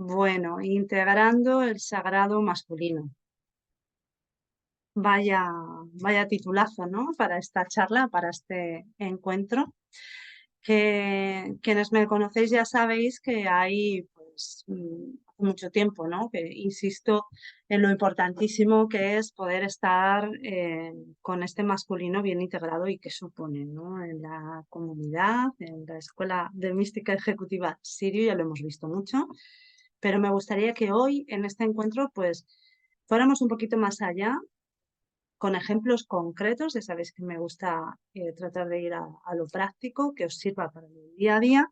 Bueno, integrando el sagrado masculino. Vaya, vaya titulazo, ¿no? Para esta charla, para este encuentro. Que quienes me conocéis ya sabéis que hay pues mucho tiempo, ¿no? Que insisto en lo importantísimo que es poder estar con este masculino bien integrado y qué supone, ¿no? En la comunidad, en la Escuela de Mística Ejecutiva Sirio, ya lo hemos visto mucho, pero me gustaría que hoy en este encuentro pues fuéramos un poquito más allá con ejemplos concretos. Ya sabéis que me gusta tratar de ir a lo práctico, que os sirva para el día a día,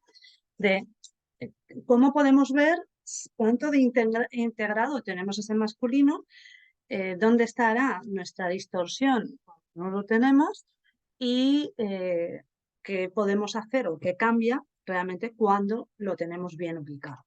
de eh, cómo podemos ver cuánto de integrado tenemos ese masculino, dónde estará nuestra distorsión cuando no lo tenemos y qué podemos hacer o qué cambia realmente cuando lo tenemos bien ubicado.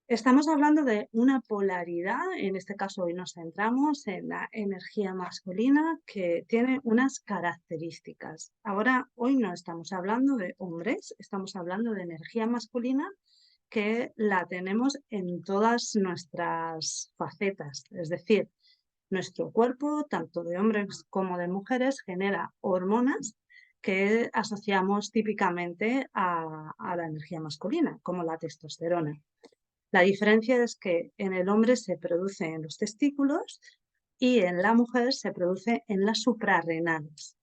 Estamos hablando de una polaridad, en este caso hoy nos centramos en la energía masculina que tiene unas características. Ahora, hoy no estamos hablando de hombres, estamos hablando de energía masculina que la tenemos en todas nuestras facetas. Es decir, nuestro cuerpo, tanto de hombres como de mujeres, genera hormonas que asociamos típicamente a la energía masculina, como la testosterona. La diferencia es que en el hombre se produce en los testículos y en la mujer se produce en las suprarrenales.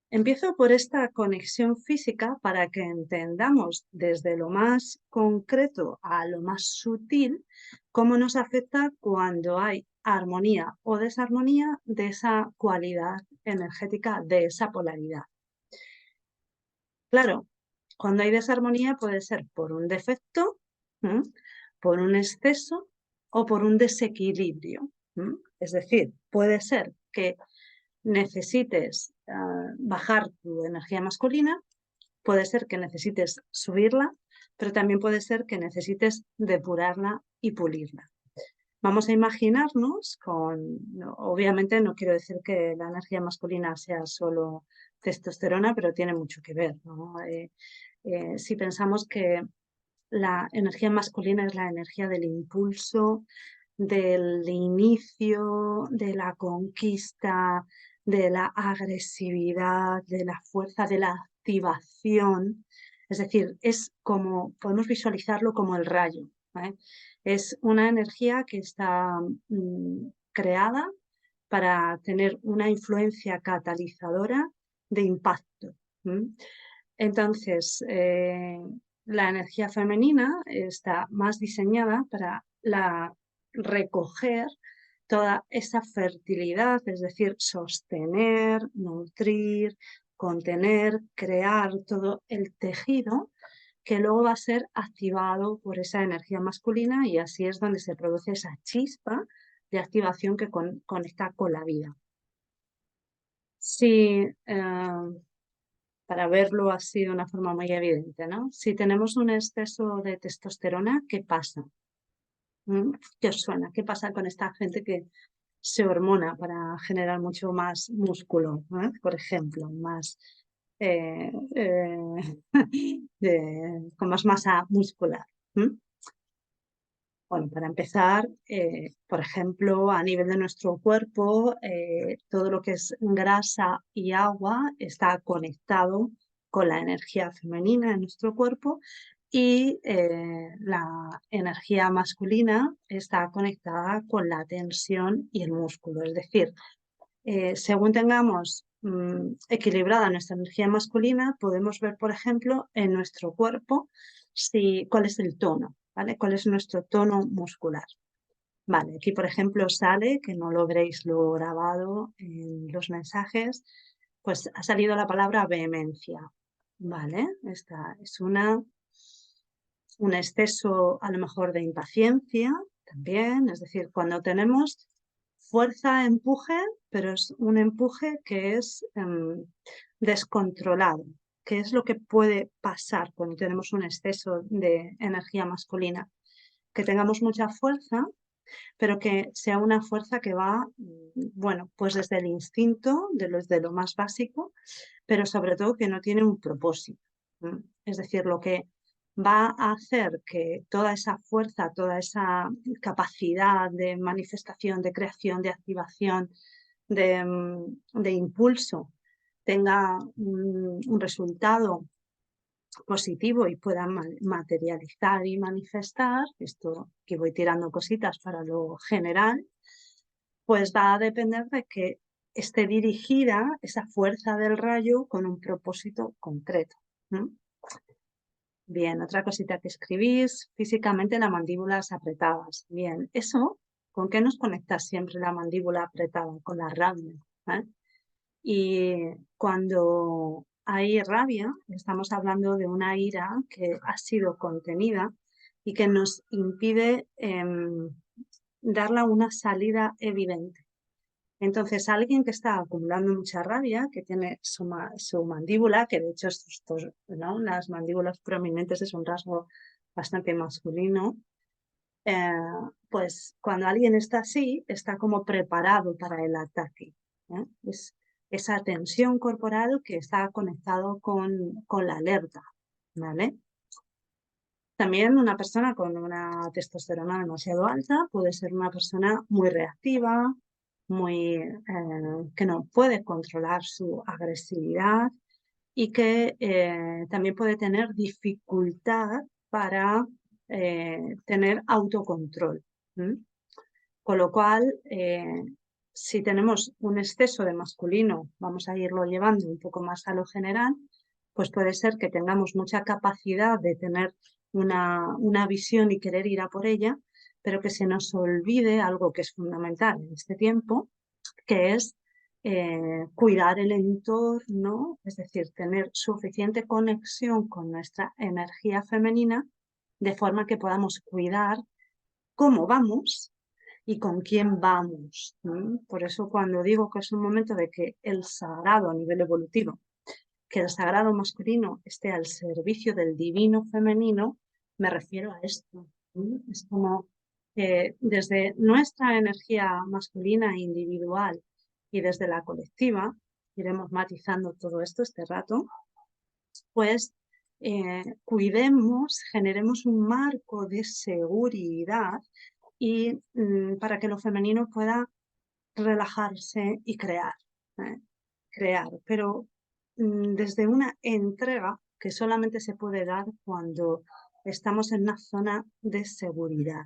Empiezo por esta conexión física para que entendamos desde lo más concreto a lo más sutil cómo nos afecta cuando hay armonía o desarmonía de esa cualidad energética, de esa polaridad. Claro, cuando hay desarmonía puede ser por un defecto, ¿m? Por un exceso o por un desequilibrio. Es decir, puede ser que necesites bajar tu energía masculina, puede ser que necesites subirla, pero también puede ser que necesites depurarla y pulirla. Vamos a imaginarnos obviamente no quiero decir que la energía masculina sea solo testosterona, pero tiene mucho que ver, ¿no? Si pensamos que la energía masculina es la energía del impulso, del inicio, de la conquista, de la agresividad, de la fuerza, de la activación. Es decir, es como, podemos visualizarlo como el rayo, ¿eh? Es una energía que está creada para tener una influencia catalizadora de impacto. Entonces, la energía femenina está más diseñada para recoger toda esa fertilidad, es decir, sostener, nutrir, contener, crear todo el tejido que luego va a ser activado por esa energía masculina y así es donde se produce esa chispa de activación que conecta con la vida. Si para verlo así de una forma muy evidente, ¿no? Si tenemos un exceso de testosterona, ¿qué pasa? ¿Qué os suena? ¿Qué pasa con esta gente que se hormona para generar mucho más músculo, por ejemplo, más eh, eh, con más masa muscular? Bueno, para empezar, por ejemplo, a nivel de nuestro cuerpo, todo lo que es grasa y agua está conectado con la energía femenina en nuestro cuerpo y la energía masculina está conectada con la tensión y el músculo. Es decir, según tengamos equilibrada nuestra energía masculina, podemos ver, por ejemplo, en nuestro cuerpo cuál es el tono, ¿vale? ¿Cuál es nuestro tono muscular? Vale, aquí, por ejemplo, sale, que no lo veréis lo grabado en los mensajes, pues ha salido la palabra vehemencia, ¿vale? Esta es un exceso a lo mejor de impaciencia también, es decir, cuando tenemos fuerza, empuje, pero es un empuje que es descontrolado. ¿Qué es lo que puede pasar cuando tenemos un exceso de energía masculina? Que tengamos mucha fuerza, pero que sea una fuerza que va, bueno, pues desde el instinto, de lo más básico, pero sobre todo que no tiene un propósito. Es decir, lo que va a hacer que toda esa fuerza, toda esa capacidad de manifestación, de creación, de activación, de impulso, tenga un resultado positivo y pueda materializar y manifestar, esto que voy tirando cositas para lo general, pues va a depender de que esté dirigida esa fuerza del rayo con un propósito concreto. Bien, otra cosita que escribís, físicamente las mandíbulas apretadas. Bien, eso, ¿con qué nos conecta siempre la mandíbula apretada? Con la rabia. Y cuando hay rabia, estamos hablando de una ira que ha sido contenida y que nos impide darle una salida evidente. Entonces, alguien que está acumulando mucha rabia, que tiene su mandíbula, que de hecho ¿no? Las mandíbulas prominentes es un rasgo bastante masculino, pues cuando alguien está así, está como preparado para el ataque. Es esa tensión corporal que está conectado con la alerta, ¿vale? También una persona con una testosterona demasiado alta puede ser una persona muy reactiva, que no puede controlar su agresividad y que también puede tener dificultad para tener autocontrol. Con lo cual, si tenemos un exceso de masculino, vamos a irlo llevando un poco más a lo general, pues puede ser que tengamos mucha capacidad de tener una visión y querer ir a por ella, pero que se nos olvide algo que es fundamental en este tiempo, que es cuidar el entorno, es decir, tener suficiente conexión con nuestra energía femenina, de forma que podamos cuidar cómo vamos y con quién vamos. Por eso cuando digo que es un momento de que el sagrado a nivel evolutivo, que el sagrado masculino esté al servicio del divino femenino, me refiero a esto. Es como que desde nuestra energía masculina e individual y desde la colectiva, iremos matizando todo esto este rato, pues cuidemos, generemos un marco de seguridad y para que lo femenino pueda relajarse y crear. Crear, pero desde una entrega que solamente se puede dar cuando estamos en una zona de seguridad.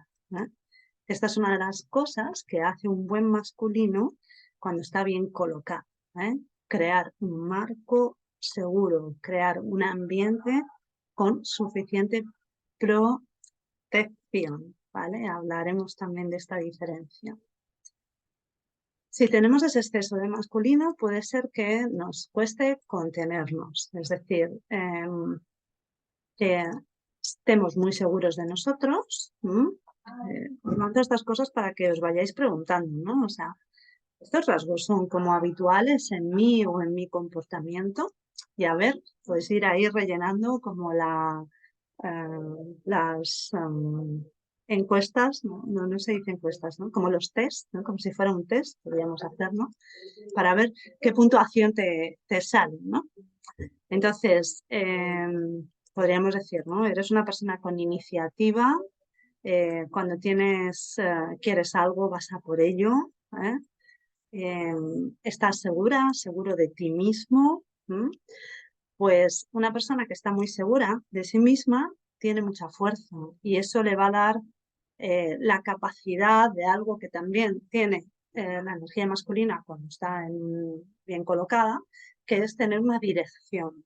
Esta es una de las cosas que hace un buen masculino cuando está bien colocado. Crear un marco seguro, crear un ambiente con suficiente protección. ¿Vale? Hablaremos también de esta diferencia. Si tenemos ese exceso de masculino, puede ser que nos cueste contenernos, es decir, que estemos muy seguros de nosotros. Os mando estas cosas para que os vayáis preguntando, ¿no? O sea, estos rasgos son como habituales en mí o en mi comportamiento. Y a ver, podéis ir ahí rellenando como las encuestas, no se dice encuestas, ¿no? Como los test, ¿no? Como si fuera un test, podríamos hacerlo, para ver qué puntuación te sale, ¿no? Entonces, podríamos decir, ¿no? Eres una persona con iniciativa, cuando quieres algo, vas a por ello, estás seguro de ti mismo. Pues una persona que está muy segura de sí misma tiene mucha fuerza y eso le va a dar la capacidad de algo que también tiene la energía masculina cuando está bien colocada, que es tener una dirección.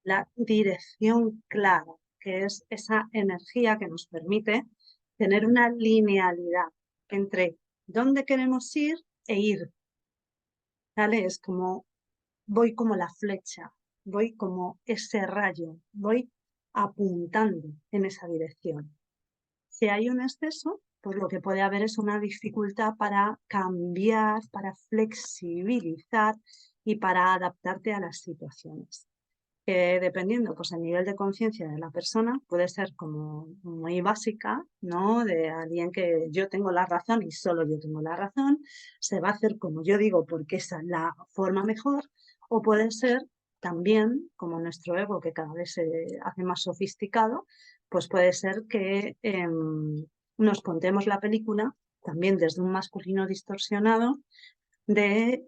La dirección clara, que es esa energía que nos permite tener una linealidad entre dónde queremos ir e ir. ¿Vale? Es como, voy como la flecha, voy como ese rayo, voy apuntando en esa dirección. Si hay un exceso, pues lo que puede haber es una dificultad para cambiar, para flexibilizar y para adaptarte a las situaciones. Dependiendo, pues el nivel de conciencia de la persona puede ser como muy básica, ¿no? De alguien que yo tengo la razón y solo yo tengo la razón, se va a hacer como yo digo porque esa es la forma mejor, o puede ser también, como nuestro ego, que cada vez se hace más sofisticado, pues puede ser que nos contemos la película también desde un masculino distorsionado de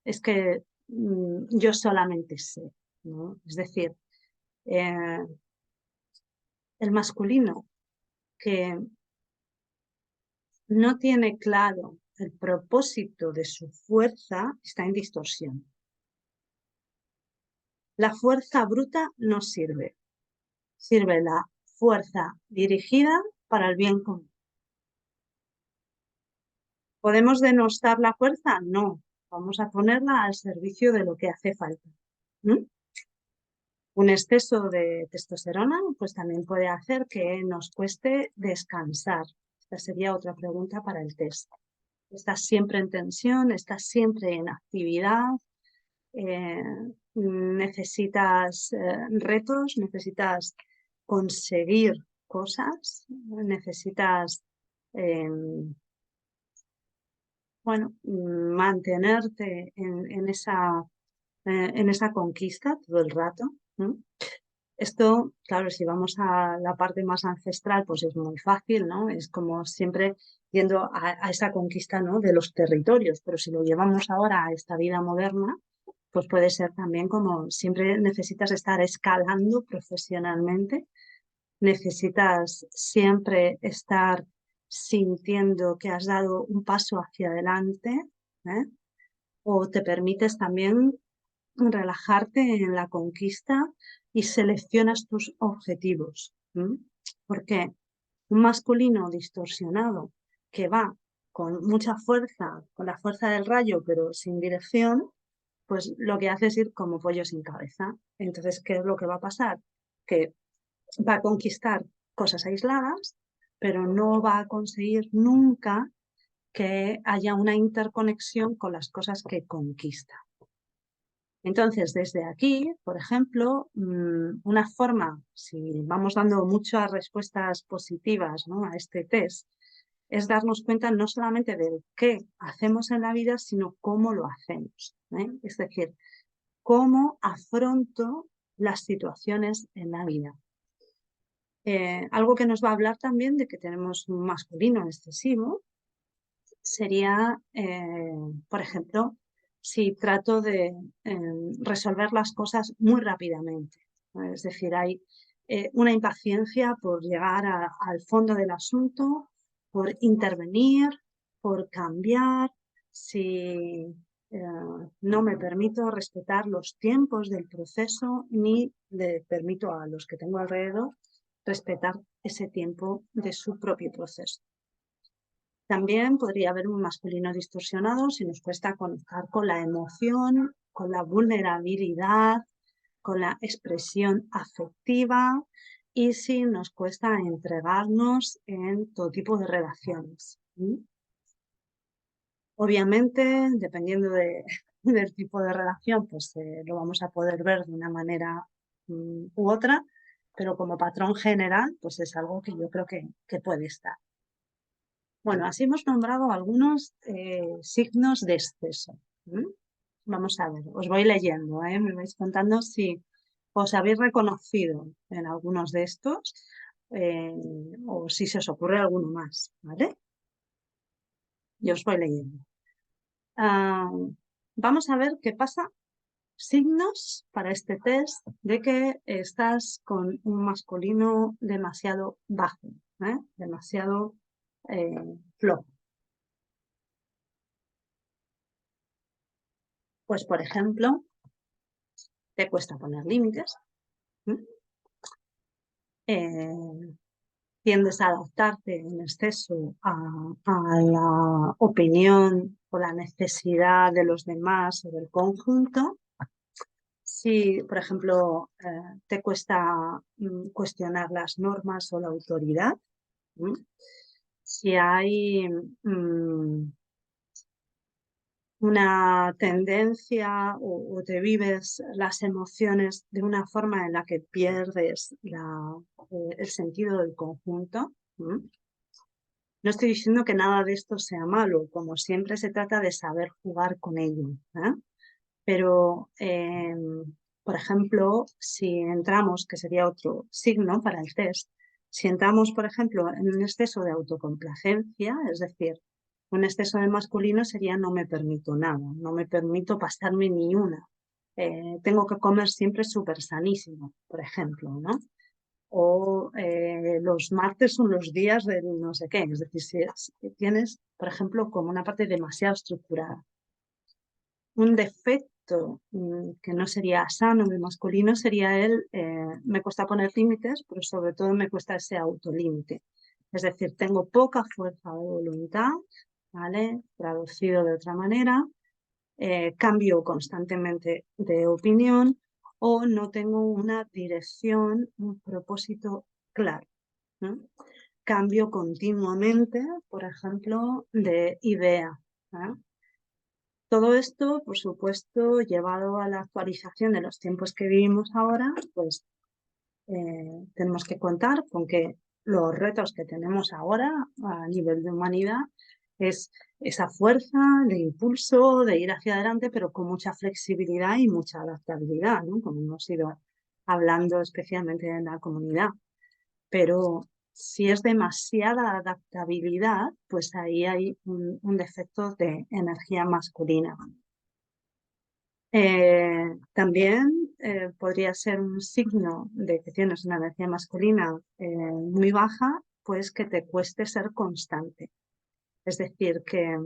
es que yo solamente sé, ¿no? Es decir, eh, el masculino que no tiene claro el propósito de su fuerza está en distorsión. La fuerza bruta no sirve, sirve la fuerza dirigida para el bien común. ¿Podemos denostar la fuerza? No, vamos a ponerla al servicio de lo que hace falta. Un exceso de testosterona pues también puede hacer que nos cueste descansar. Esta sería otra pregunta para el test. ¿Estás siempre en tensión? ¿Estás siempre en actividad? ¿Necesitas retos? ¿Necesitas conseguir cosas? ¿Necesitas mantenerte en esa conquista todo el rato? Esto, claro, si vamos a la parte más ancestral, pues es muy fácil, ¿no? Es como siempre yendo a esa conquista, ¿no?, de los territorios, pero si lo llevamos ahora a esta vida moderna, pues puede ser también como siempre necesitas estar escalando profesionalmente, necesitas siempre estar sintiendo que has dado un paso hacia adelante, ¿eh? O te permites también relajarte en la conquista y seleccionas tus objetivos. Porque un masculino distorsionado que va con mucha fuerza, con la fuerza del rayo, pero sin dirección, pues lo que hace es ir como pollo sin cabeza. Entonces, ¿qué es lo que va a pasar? Que va a conquistar cosas aisladas, pero no va a conseguir nunca que haya una interconexión con las cosas que conquista. Entonces, desde aquí, por ejemplo, una forma, si vamos dando muchas respuestas positivas, ¿no?, a este test, es darnos cuenta no solamente de qué hacemos en la vida, sino cómo lo hacemos, ¿eh? Es decir, cómo afronto las situaciones en la vida. Algo que nos va a hablar también de que tenemos un masculino excesivo sería, por ejemplo, si trato de resolver las cosas muy rápidamente. Es decir, hay una impaciencia por llegar al fondo del asunto, por intervenir, por cambiar. Si no me permito respetar los tiempos del proceso ni le permito a los que tengo alrededor respetar ese tiempo de su propio proceso. También podría haber un masculino distorsionado si nos cuesta conectar con la emoción, con la vulnerabilidad, con la expresión afectiva y si nos cuesta entregarnos en todo tipo de relaciones. Obviamente, dependiendo del tipo de relación, pues lo vamos a poder ver de una manera u otra, pero como patrón general, pues es algo que yo creo que puede estar. Bueno, así hemos nombrado algunos signos de exceso. Vamos a ver, os voy leyendo, me vais contando si os habéis reconocido en algunos de estos o si se os ocurre alguno más, ¿vale? Yo os voy leyendo. Vamos a ver qué pasa. Signos para este test de que estás con un masculino demasiado bajo, demasiado flojo. Pues, por ejemplo, te cuesta poner límites, tiendes a adaptarte en exceso a la opinión o la necesidad de los demás o del conjunto. Si, por ejemplo, te cuesta cuestionar las normas o la autoridad, si hay una tendencia o te vives las emociones de una forma en la que pierdes el sentido del conjunto. No estoy diciendo que nada de esto sea malo, como siempre se trata de saber jugar con ello, Pero, por ejemplo, si entramos, que sería otro signo para el test, si entramos, por ejemplo, en un exceso de autocomplacencia, es decir, un exceso de masculino sería no me permito nada, no me permito pasarme ni una. Tengo que comer siempre súper sanísimo, por ejemplo, ¿no? O los martes son los días del no sé qué. Es decir, si tienes, por ejemplo, como una parte demasiado estructurada. Un defecto que no sería sano de masculino sería me cuesta poner límites, pero sobre todo me cuesta ese autolímite. Es decir, tengo poca fuerza de voluntad, ¿vale? Traducido de otra manera, cambio constantemente de opinión o no tengo una dirección, un propósito claro, ¿no? Cambio continuamente, por ejemplo, de idea, ¿no? Todo esto, por supuesto, llevado a la actualización de los tiempos que vivimos ahora, pues tenemos que contar con que los retos que tenemos ahora a nivel de humanidad es esa fuerza de impulso, de ir hacia adelante, pero con mucha flexibilidad y mucha adaptabilidad, ¿no? Como hemos ido hablando especialmente en la comunidad. Pero si es demasiada adaptabilidad, pues ahí hay un defecto de energía masculina. También podría ser un signo de que tienes una energía masculina muy baja, pues que te cueste ser constante. Es decir, que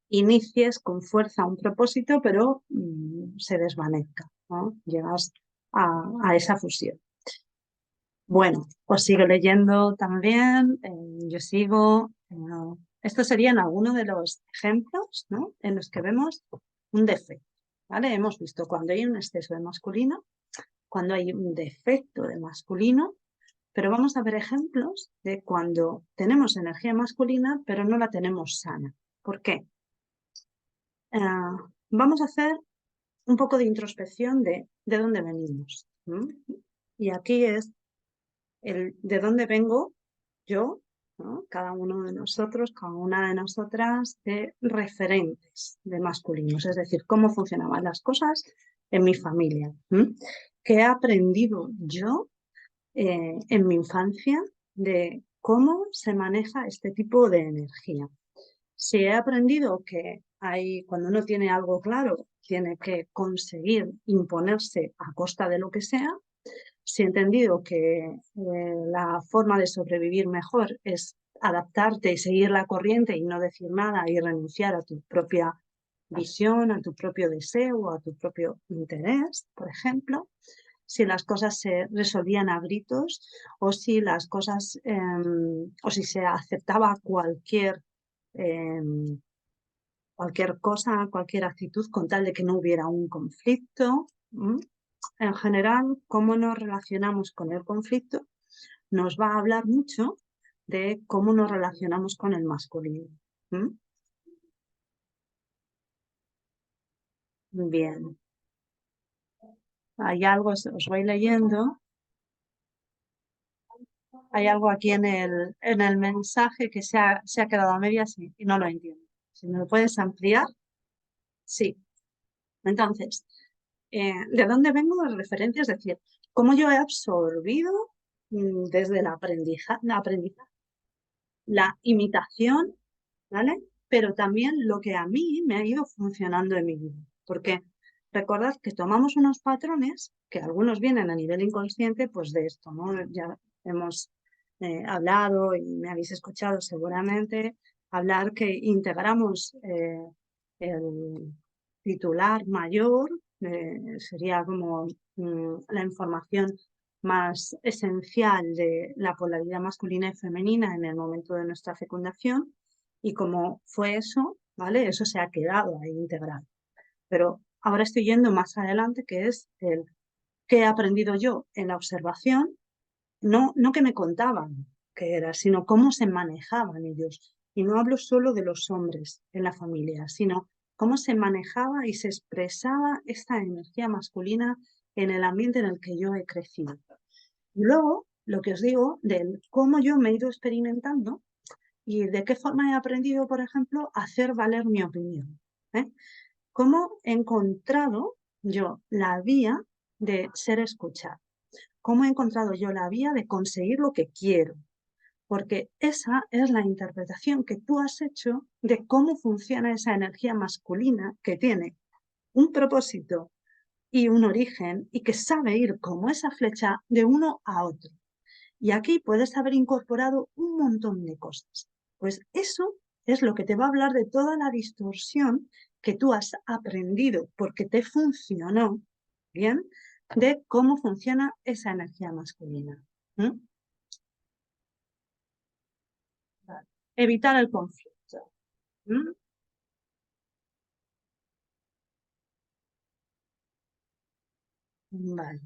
inicies con fuerza un propósito, pero se desvanezca, ¿no? Llegas a esa fusión. Bueno, os sigo leyendo también, yo sigo. Estos serían algunos de los ejemplos, ¿no? En los que vemos un defecto. ¿Vale? Hemos visto cuando hay un exceso de masculino, cuando hay un defecto de masculino, pero vamos a ver ejemplos de cuando tenemos energía masculina, pero no la tenemos sana. ¿Por qué? Vamos a hacer un poco de introspección de dónde venimos. Y aquí es de dónde vengo yo, ¿no? Cada uno de nosotros, cada una de nosotras, de referentes de masculinos, es decir, cómo funcionaban las cosas en mi familia. ¿Qué he aprendido yo en mi infancia de cómo se maneja este tipo de energía? Si he aprendido que cuando uno tiene algo claro, tiene que conseguir imponerse a costa de lo que sea. Si he entendido que la forma de sobrevivir mejor es adaptarte y seguir la corriente y no decir nada y renunciar a tu propia visión, a tu propio deseo, a tu propio interés, por ejemplo, si las cosas se resolvían a gritos o si las cosas o si se aceptaba cualquier cosa, cualquier actitud con tal de que no hubiera un conflicto. En general, cómo nos relacionamos con el conflicto nos va a hablar mucho de cómo nos relacionamos con el masculino. Bien, hay algo, os voy leyendo, hay algo aquí en el mensaje que se ha quedado a medias y no lo entiendo. Si me lo puedes ampliar, sí. Entonces, ¿de dónde vengo de referencia? Es decir, cómo yo he absorbido desde el aprendizaje, la imitación, ¿vale? Pero también lo que a mí me ha ido funcionando en mi vida. Porque recordad que tomamos unos patrones, que algunos vienen a nivel inconsciente, pues de esto, ¿no? Ya hemos hablado y me habéis escuchado seguramente hablar que integramos el titular mayor, sería como la información más esencial de la polaridad masculina y femenina en el momento de nuestra fecundación, y como fue eso, ¿vale? Eso se ha quedado ahí integrado. Pero ahora estoy yendo más adelante, que es el que he aprendido yo en la observación, no que me contaban qué era, sino cómo se manejaban ellos. Y no hablo solo de los hombres en la familia, sino cómo se manejaba y se expresaba esta energía masculina en el ambiente en el que yo he crecido. Y luego, lo que os digo, de cómo yo me he ido experimentando y de qué forma he aprendido, por ejemplo, a hacer valer mi opinión. cómo he encontrado yo la vía de ser escuchado, cómo he encontrado yo la vía de conseguir lo que quiero, porque esa es la interpretación que tú has hecho de cómo funciona esa energía masculina que tiene un propósito y un origen y que sabe ir como esa flecha de uno a otro. Y aquí puedes haber incorporado un montón de cosas. Pues eso es lo que te va a hablar de toda la distorsión que tú has aprendido porque te funcionó, ¿bien? De cómo funciona esa energía masculina. ¿Mm? Vale. Evitar el conflicto. ¿Mm? Vale.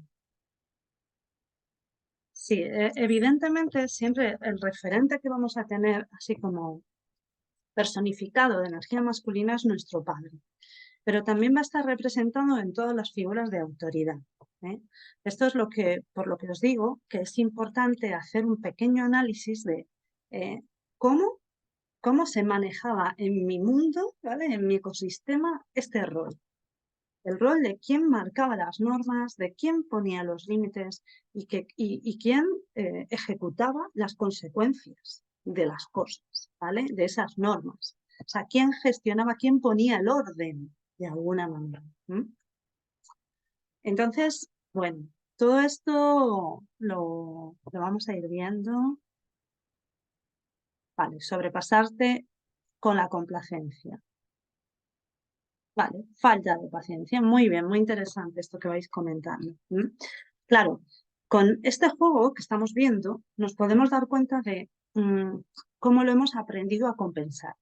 Sí, evidentemente siempre el referente que vamos a tener, así como personificado de energía masculina, es nuestro padre, pero también va a estar representado en todas las figuras de autoridad. ¿Eh? Esto es por lo que os digo, que es importante hacer un pequeño análisis de eh, cómo, cómo se manejaba en mi mundo, ¿vale? En mi ecosistema, este rol. El rol de quién marcaba las normas, de quién ponía los límites y quién ejecutaba las consecuencias de las cosas, ¿vale? De esas normas. O sea, quién gestionaba, quién ponía el orden de alguna manera. ¿Mm? Entonces, bueno, todo esto lo vamos a ir viendo. Vale, sobrepasarte con la complacencia. Vale, falta de paciencia. Muy bien, muy interesante esto que vais comentando. ¿Mm? Claro, con este juego que estamos viendo, nos podemos dar cuenta de cómo lo hemos aprendido a compensar.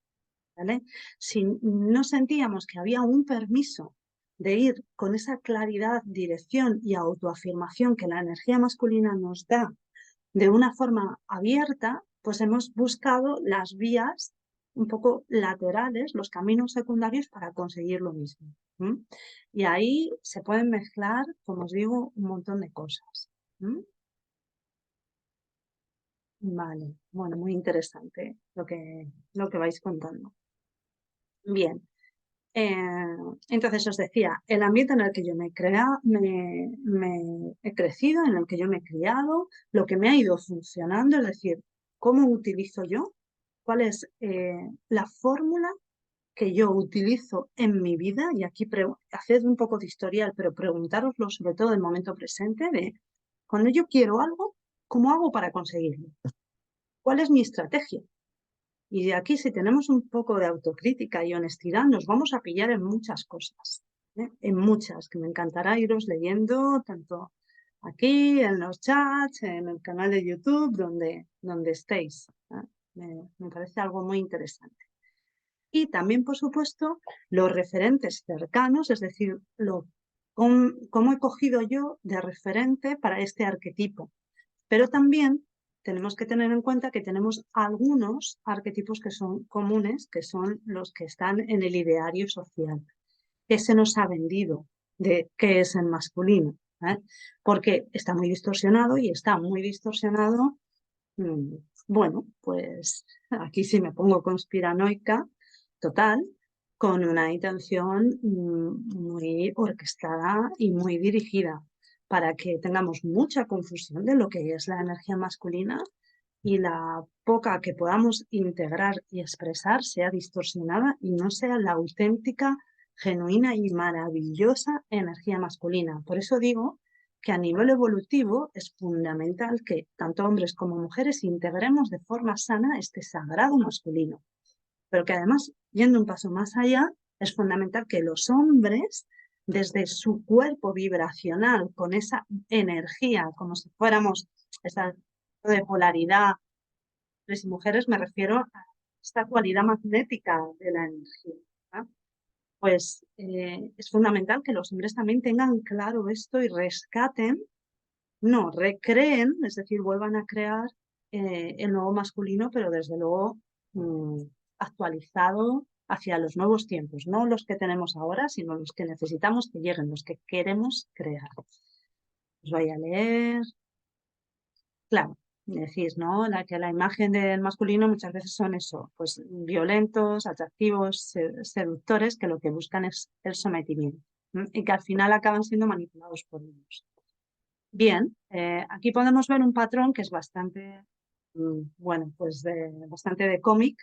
¿Vale? Si no sentíamos que había un permiso de ir con esa claridad, dirección y autoafirmación que la energía masculina nos da de una forma abierta, pues hemos buscado las vías un poco laterales, los caminos secundarios para conseguir lo mismo. ¿Mm? Y ahí se pueden mezclar, como os digo, un montón de cosas. ¿Mm? Vale, bueno, muy interesante lo que vais contando. Bien, eh, entonces os decía, el ambiente en el que yo me he crecido, en el que yo me he criado, lo que me ha ido funcionando, es decir, cómo utilizo yo, cuál es la fórmula que yo utilizo en mi vida, y aquí haced un poco de historial, pero preguntároslo sobre todo en el momento presente, de cuando yo quiero algo, ¿cómo hago para conseguirlo? ¿Cuál es mi estrategia? Y de aquí, si tenemos un poco de autocrítica y honestidad, nos vamos a pillar en muchas cosas, ¿eh? En muchas, que me encantará iros leyendo, tanto aquí, en los chats, en el canal de YouTube, donde estéis. ¿Eh? Me parece algo muy interesante. Y también, por supuesto, los referentes cercanos, es decir, cómo he cogido yo de referente para este arquetipo. Pero también tenemos que tener en cuenta que tenemos algunos arquetipos que son comunes, que son los que están en el ideario social, que se nos ha vendido de qué es el masculino, ¿eh? Porque está muy distorsionado y está muy distorsionado. mm, Bueno, pues aquí sí me pongo conspiranoica total, con una intención muy orquestada y muy dirigida para que tengamos mucha confusión de lo que es la energía masculina y la poca que podamos integrar y expresar sea distorsionada y no sea la auténtica, genuina y maravillosa energía masculina. Por eso digo que a nivel evolutivo es fundamental que tanto hombres como mujeres integremos de forma sana este sagrado masculino, pero que además, yendo un paso más allá, es fundamental que los hombres, desde su cuerpo vibracional, con esa energía, como si fuéramos esta de polaridad, hombres y mujeres, me refiero a esta cualidad magnética de la energía, ¿no? Pues es fundamental que los hombres también tengan claro esto y rescaten, no, recreen, es decir, vuelvan a crear el nuevo masculino, pero desde luego mm, actualizado hacia los nuevos tiempos, no los que tenemos ahora, sino los que necesitamos que lleguen, los que queremos crear. Os voy a leer. Claro, decís, ¿no? Que la imagen del masculino muchas veces son eso, pues violentos, atractivos, seductores, que lo que buscan es el sometimiento, y que al final acaban siendo manipulados por ellos. Bien, aquí podemos ver un patrón que es bastante, bueno, pues bastante de cómic,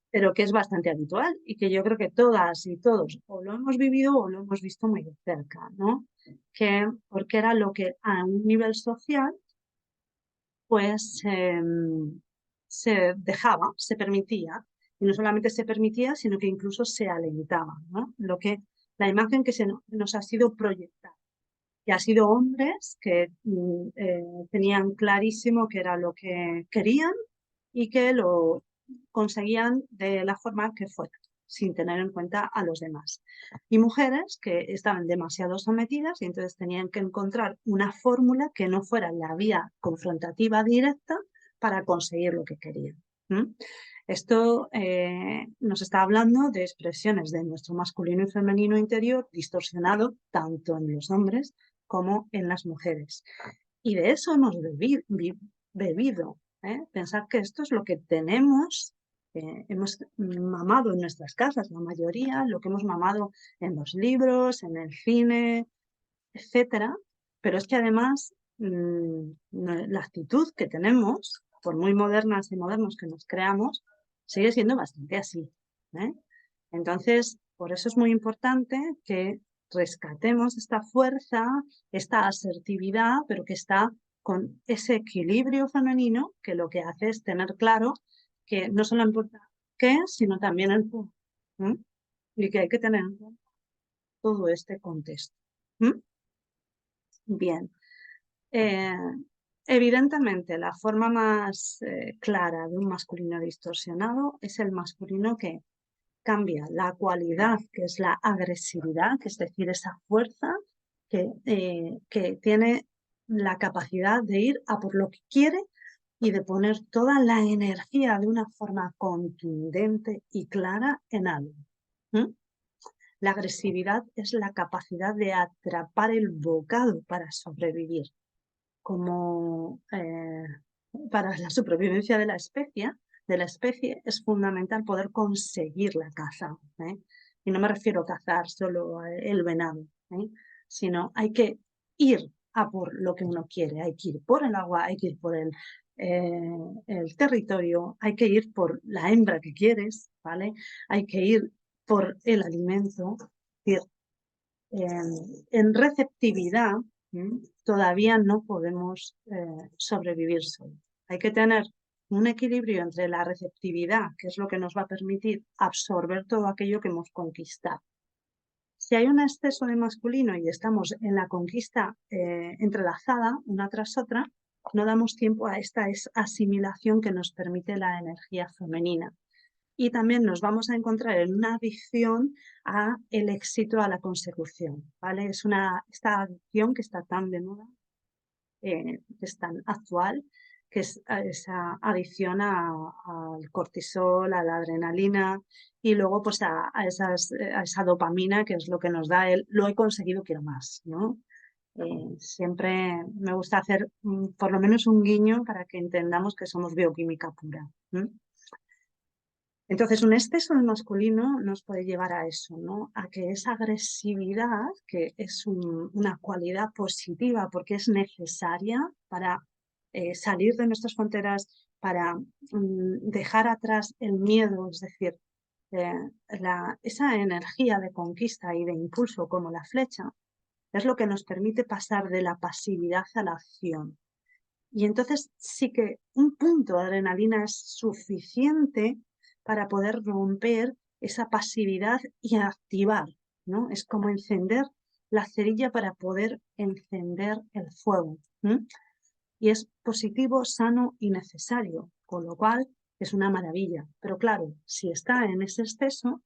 pero que es bastante habitual y que yo creo que todas y todos o lo hemos vivido o lo hemos visto muy de cerca, ¿no? Porque era lo que a un nivel social pues se dejaba, se permitía, y no solamente se permitía, sino que incluso se alentaba, ¿no? La imagen que nos ha sido proyectada. Y ha sido hombres que tenían clarísimo qué era lo que querían y que lo conseguían de la forma que fuera, sin tener en cuenta a los demás. Y mujeres que estaban demasiado sometidas y entonces tenían que encontrar una fórmula que no fuera la vía confrontativa directa para conseguir lo que querían. Esto nos está hablando de expresiones de nuestro masculino y femenino interior distorsionado tanto en los hombres como en las mujeres. Y de eso hemos bebido. Pensar que esto es lo que tenemos, hemos mamado en nuestras casas, la mayoría, lo que hemos mamado en los libros, en el cine, etcétera. Pero es que además la actitud que tenemos, por muy modernas y modernos que nos creamos, sigue siendo bastante así. Entonces, por eso es muy importante que rescatemos esta fuerza, esta asertividad, pero que está con ese equilibrio femenino que lo que hace es tener claro que no solo importa qué, sino también el cómo. Y que hay que tener en cuenta todo este contexto. Bien. Evidentemente, la forma más clara de un masculino distorsionado es el masculino que cambia la cualidad, que es la agresividad, que es decir, esa fuerza que tiene la capacidad de ir a por lo que quiere y de poner toda la energía de una forma contundente y clara en algo. La agresividad es la capacidad de atrapar el bocado para sobrevivir, como para la supervivencia de la especie es fundamental poder conseguir la caza. Y no me refiero a cazar solo el venado, sino hay que ir a por lo que uno quiere, hay que ir por el agua, hay que ir por el territorio, hay que ir por la hembra que quieres, ¿vale? Hay que ir por el alimento. Es decir, en receptividad todavía no podemos sobrevivir solo. Hay que tener un equilibrio entre la receptividad, que es lo que nos va a permitir absorber todo aquello que hemos conquistado. Si hay un exceso de masculino y estamos en la conquista entrelazada una tras otra, no damos tiempo a esta asimilación que nos permite la energía femenina. Y también nos vamos a encontrar en una adicción a el éxito, a la consecución, ¿vale? Esta adicción que está tan de moda, que es tan actual, que es esa adicción al cortisol, a la adrenalina y luego pues a esa dopamina que es lo que nos da lo he conseguido, quiero más, ¿no? Siempre me gusta hacer por lo menos un guiño para que entendamos que somos bioquímica pura. Entonces, un exceso de masculino nos puede llevar a eso, ¿no? A que esa agresividad, que es una cualidad positiva porque es necesaria para salir de nuestras fronteras, para dejar atrás el miedo, es decir, esa energía de conquista y de impulso como la flecha, es lo que nos permite pasar de la pasividad a la acción. Y entonces sí que un punto de adrenalina es suficiente para poder romper esa pasividad y activar, ¿no? Es como encender la cerilla para poder encender el fuego. Y es positivo, sano y necesario, con lo cual es una maravilla. Pero claro, si está en ese exceso,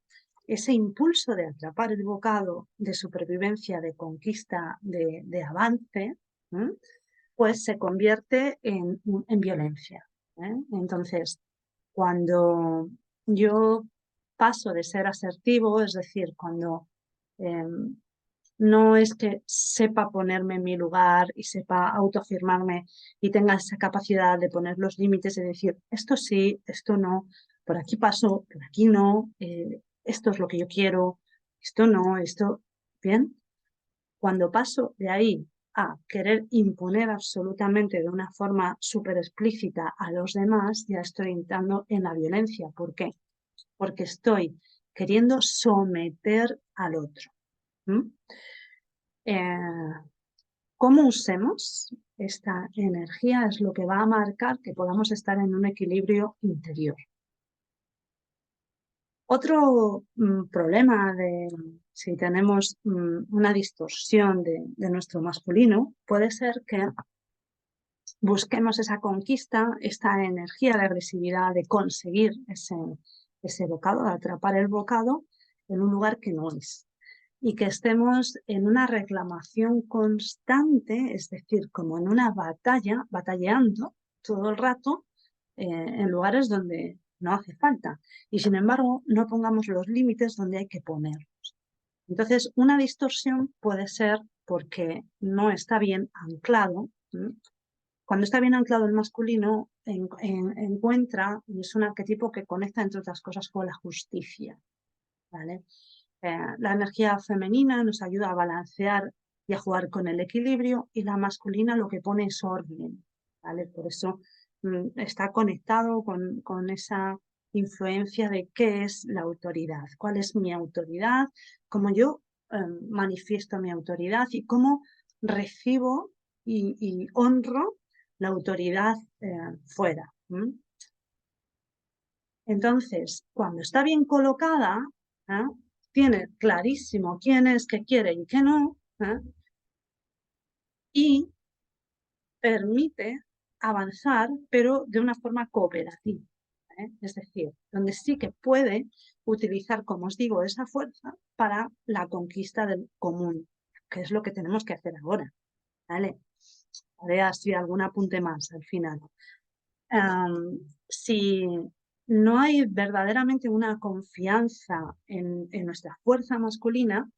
ese impulso de atrapar el bocado de supervivencia, de conquista, de avance, pues se convierte en violencia. Entonces, cuando yo paso de ser asertivo, es decir, cuando no es que sepa ponerme en mi lugar y sepa autoafirmarme y tenga esa capacidad de poner los límites y decir, esto sí, esto no, por aquí paso, por aquí no, esto es lo que yo quiero, esto no, esto, bien. Cuando paso de ahí a querer imponer absolutamente de una forma súper explícita a los demás, ya estoy entrando en la violencia. ¿Por qué? Porque estoy queriendo someter al otro. ¿Mm? Cómo usemos esta energía es lo que va a marcar que podamos estar en un equilibrio interior. Otro problema de si tenemos una distorsión de nuestro masculino puede ser que busquemos esa conquista, esta energía de agresividad, de conseguir ese bocado, de atrapar el bocado en un lugar que no es. Y que estemos en una reclamación constante, es decir, como en una batalla, batallando todo el rato en lugares donde no hace falta. Y sin embargo, no pongamos los límites donde hay que ponerlos. Entonces, una distorsión puede ser porque no está bien anclado. Cuando está bien anclado el masculino, encuentra, y es un arquetipo que conecta, entre otras cosas, con la justicia, ¿vale? La energía femenina nos ayuda a balancear y a jugar con el equilibrio, y la masculina lo que pone es orden, ¿vale? Por eso está conectado con esa influencia de qué es la autoridad, cuál es mi autoridad, cómo yo manifiesto mi autoridad y cómo recibo y honro la autoridad fuera. Entonces, cuando está bien colocada, ¿eh? Tiene clarísimo quién es, qué quiere y qué no, y permite avanzar, pero de una forma cooperativa. Es decir, donde sí que puede utilizar, como os digo, esa fuerza para la conquista del común, que es lo que tenemos que hacer ahora. ¿Vale? Haré así algún apunte más al final. Si no hay verdaderamente una confianza en nuestra fuerza masculina,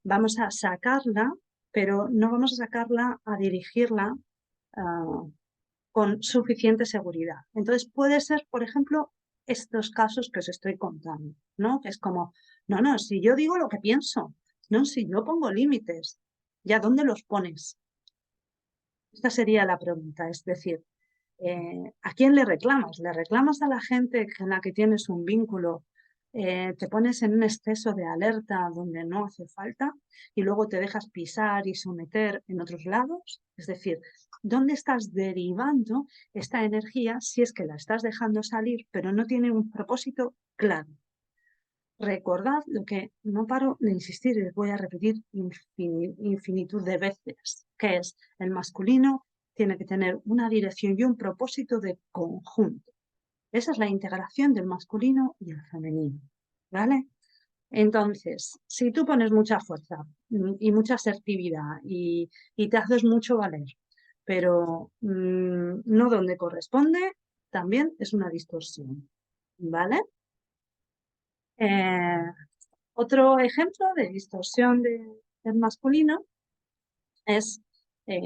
vamos a sacarla, pero no vamos a sacarla a dirigirla con suficiente seguridad. Entonces puede ser, por ejemplo, estos casos que os estoy contando, ¿no? Que es como, no, si yo digo lo que pienso, no, si yo pongo límites, ¿ya dónde los pones? Esta sería la pregunta, es decir, ¿a quién le reclamas? ¿Le reclamas a la gente con la que tienes un vínculo? ¿Te pones en un exceso de alerta donde no hace falta y luego te dejas pisar y someter en otros lados? Es decir, ¿dónde estás derivando esta energía si es que la estás dejando salir pero no tiene un propósito claro? Recordad lo que no paro de insistir y les voy a repetir infinitud de veces, que es el masculino tiene que tener una dirección y un propósito de conjunto. Esa es la integración del masculino y el femenino, ¿vale? Entonces, si tú pones mucha fuerza y mucha asertividad y te haces mucho valer, pero no donde corresponde, también es una distorsión, ¿vale? Eh, Otro ejemplo de distorsión del masculino es, eh,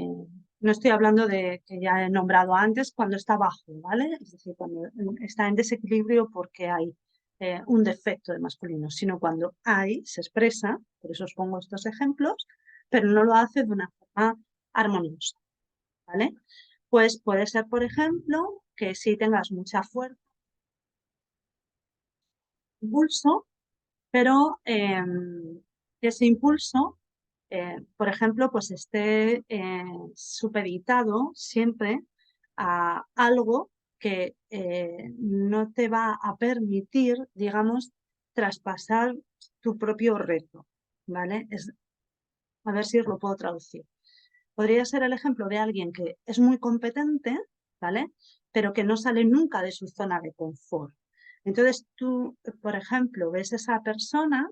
no estoy hablando de que ya he nombrado antes, cuando está bajo, ¿vale? Es decir, cuando está en desequilibrio porque hay un defecto de masculino, sino cuando hay, se expresa, por eso os pongo estos ejemplos, pero no lo hace de una forma armoniosa, ¿vale? Pues puede ser, por ejemplo, que si tengas mucha fuerza, impulso, pero ese impulso, por ejemplo, pues esté supeditado siempre a algo que no te va a permitir, digamos, traspasar tu propio reto, ¿vale? A ver si os lo puedo traducir. Podría ser el ejemplo de alguien que es muy competente, ¿vale? Pero que no sale nunca de su zona de confort. Entonces tú, por ejemplo, ves a esa persona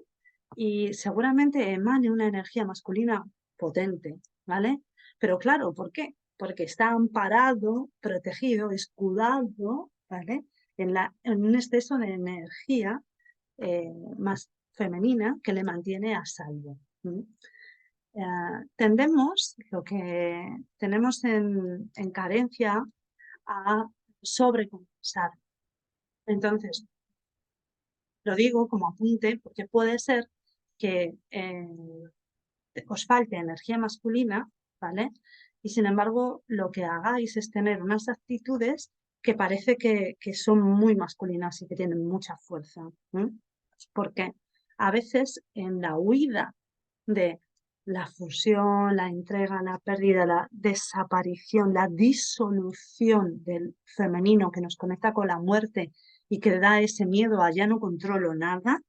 y seguramente emane una energía masculina potente, ¿vale? Pero claro, ¿por qué? Porque está amparado, protegido, escudado, ¿vale? En un exceso de energía más femenina que le mantiene a salvo. tendemos, lo que tenemos en carencia, a sobrecompensar. Entonces, lo digo como apunte porque puede ser que os falte energía masculina, ¿vale? Y sin embargo, lo que hagáis es tener unas actitudes que parece que son muy masculinas y que tienen mucha fuerza. Porque a veces en la huida de la fusión, la entrega, la pérdida, la desaparición, la disolución del femenino que nos conecta con la muerte y que da ese miedo a ya no controlo nada,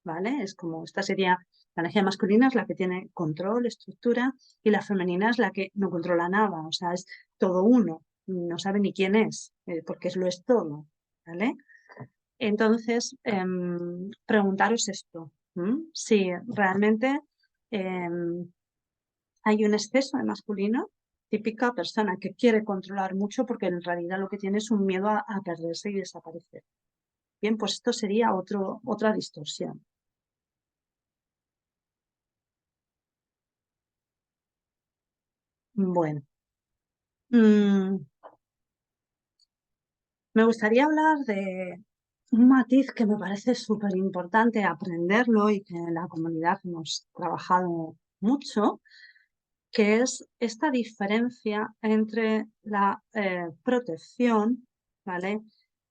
¿vale? Es como, esta sería, la energía masculina es la que tiene control, estructura, y la femenina es la que no controla nada, o sea, es todo uno, no sabe ni quién es, porque lo es todo, ¿vale? Entonces, preguntaros esto, si realmente hay un exceso de masculino, típica persona que quiere controlar mucho porque en realidad lo que tiene es un miedo a perderse y desaparecer. Bien, pues esto sería otra distorsión. Bueno, me gustaría hablar de un matiz que me parece súper importante aprenderlo y que en la comunidad hemos trabajado mucho, que es esta diferencia entre la protección, ¿vale?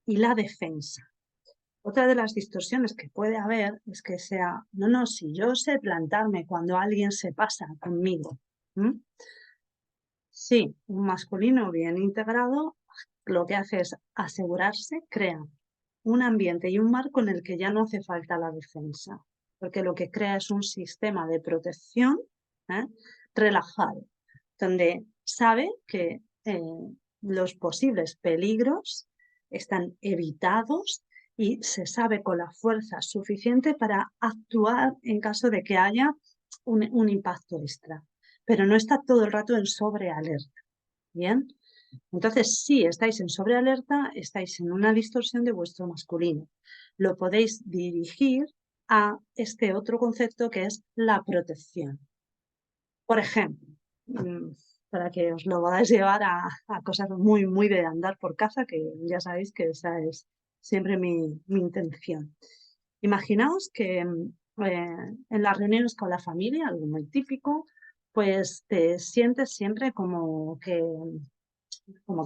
Y la defensa. Otra de las distorsiones que puede haber es que sea, no, si yo sé plantarme cuando alguien se pasa conmigo. Sí, un masculino bien integrado lo que hace es asegurarse, crea un ambiente y un marco en el que ya no hace falta la defensa, porque lo que crea es un sistema de protección, ¿eh? Relajado, donde sabe que los posibles peligros están evitados y se sabe con la fuerza suficiente para actuar en caso de que haya un impacto extra, pero no está todo el rato en sobrealerta. Bien, entonces si estáis en sobrealerta, estáis en una distorsión de vuestro masculino. Lo podéis dirigir a este otro concepto que es la protección. Por ejemplo, para que os lo podáis llevar a cosas muy de andar por casa, que ya sabéis que esa es siempre mi intención. Imaginaos que en las reuniones con la familia, algo muy típico, pues te sientes siempre como que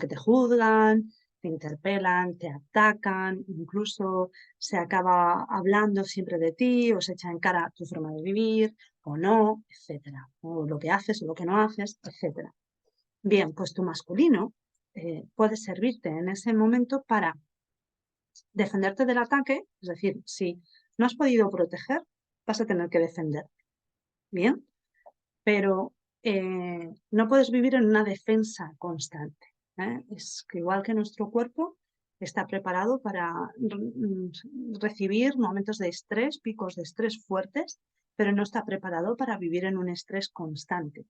te juzgan, te interpelan, te atacan, incluso se acaba hablando siempre de ti o se echa en cara tu forma de vivir o no, etcétera, o lo que haces o lo que no haces, etcétera. Bien, pues tu masculino puede servirte en ese momento para defenderte del ataque, es decir, si no has podido proteger, vas a tener que defender. Bien, pero no puedes vivir en una defensa constante. Es que igual que nuestro cuerpo está preparado para recibir momentos de estrés, picos de estrés fuertes, pero no está preparado para vivir en un estrés constante.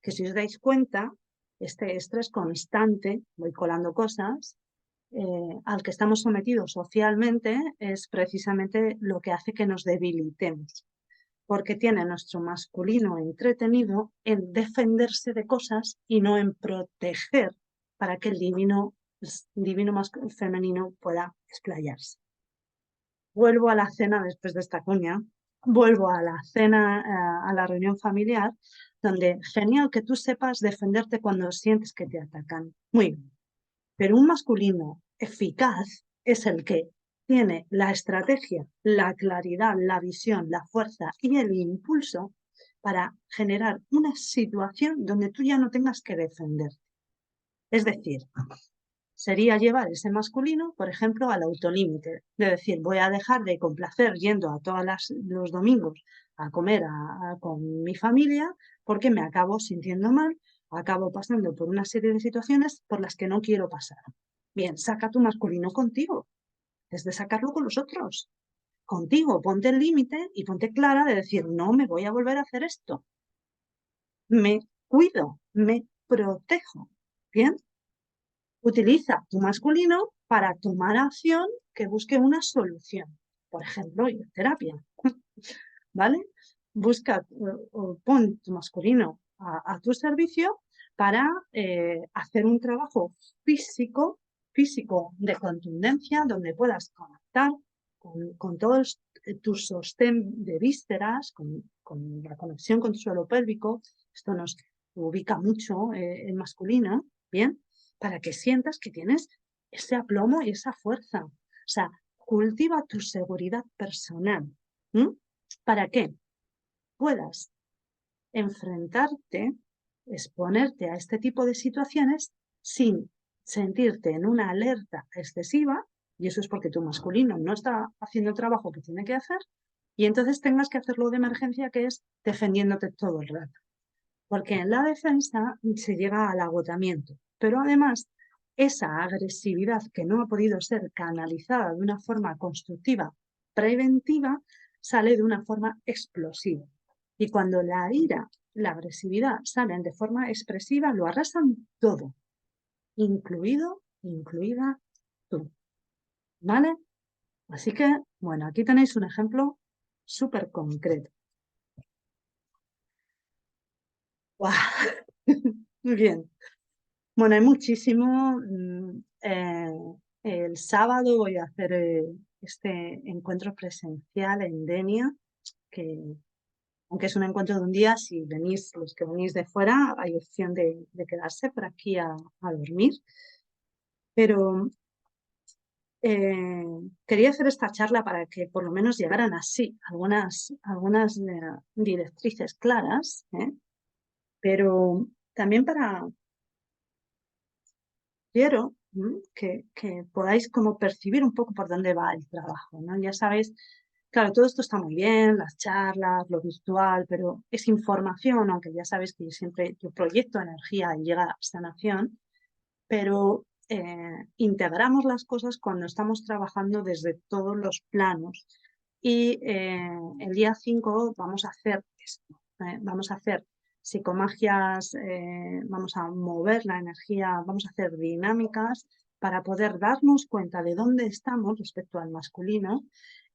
Que si os dais cuenta, este estrés constante, voy colando cosas, al que estamos sometidos socialmente es precisamente lo que hace que nos debilitemos, porque tiene nuestro masculino entretenido en defenderse de cosas y no en proteger para que el divino femenino pueda explayarse. Vuelvo a la cena después de esta cuña, vuelvo a la cena, a la reunión familiar, donde genial que tú sepas defenderte cuando sientes que te atacan. Muy bien. Pero un masculino eficaz es el que tiene la estrategia, la claridad, la visión, la fuerza y el impulso para generar una situación donde tú ya no tengas que defender. Es decir, sería llevar ese masculino, por ejemplo, al autolímite, de decir, voy a dejar de complacer yendo a todos los domingos a comer con mi familia porque me acabo sintiendo mal, acabo pasando por una serie de situaciones por las que no quiero pasar. Bien, saca tu masculino contigo, es de sacarlo con los otros. Contigo, ponte el límite y ponte clara de decir, no me voy a volver a hacer esto. Me cuido, me protejo. Bien, utiliza tu masculino para tomar acción que busque una solución. Por ejemplo, ir a terapia. ¿Vale? busca o pon tu masculino a tu servicio para hacer un trabajo físico de contundencia, donde puedas conectar con todos tus sostén de vísceras, con la conexión con tu suelo pélvico. Esto nos ubica mucho en masculino, ¿bien? Para que sientas que tienes ese aplomo y esa fuerza. O sea, cultiva tu seguridad personal. ¿Para qué? Puedas enfrentarte, exponerte a este tipo de situaciones sin sentirte en una alerta excesiva, y eso es porque tu masculino no está haciendo el trabajo que tiene que hacer, y entonces tengas que hacerlo de emergencia, que es defendiéndote todo el rato. Porque en la defensa se llega al agotamiento, pero además esa agresividad que no ha podido ser canalizada de una forma constructiva, preventiva, sale de una forma explosiva. Y cuando la ira, la agresividad salen de forma expresiva, lo arrasan todo, incluida tú. ¿Vale? Así que, bueno, aquí tenéis un ejemplo súper concreto. ¡Guau! Muy bien. Bueno, hay muchísimo. El sábado voy a hacer este encuentro presencial en Denia, que aunque es un encuentro de un día, si venís, los que venís de fuera, hay opción de quedarse por aquí a dormir. Pero quería hacer esta charla para que por lo menos llegaran así algunas directrices claras, pero también quiero que podáis como percibir un poco por dónde va el trabajo, ¿no? Ya sabéis, claro, todo esto está muy bien, las charlas, lo virtual, pero es información, aunque ya sabéis que yo proyecto energía y llega a sanación, pero integramos las cosas cuando estamos trabajando desde todos los planos. Y el día 5 vamos a hacer esto, vamos a hacer psicomagias, vamos a mover la energía, vamos a hacer dinámicas para poder darnos cuenta de dónde estamos respecto al masculino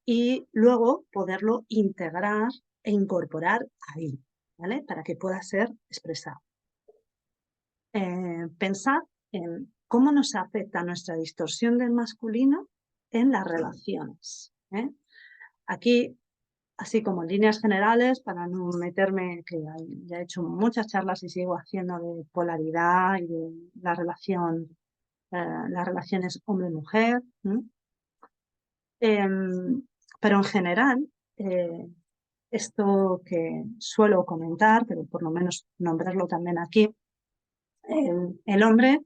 y luego poderlo integrar e incorporar ahí, ¿vale? Para que pueda ser expresado. Pensar en cómo nos afecta nuestra distorsión del masculino en las relaciones. Aquí, así como en líneas generales, para no meterme, que ya he hecho muchas charlas y sigo haciendo de polaridad y de la relación, las relaciones hombre-mujer. Pero en general, esto que suelo comentar, pero por lo menos nombrarlo también aquí, el hombre,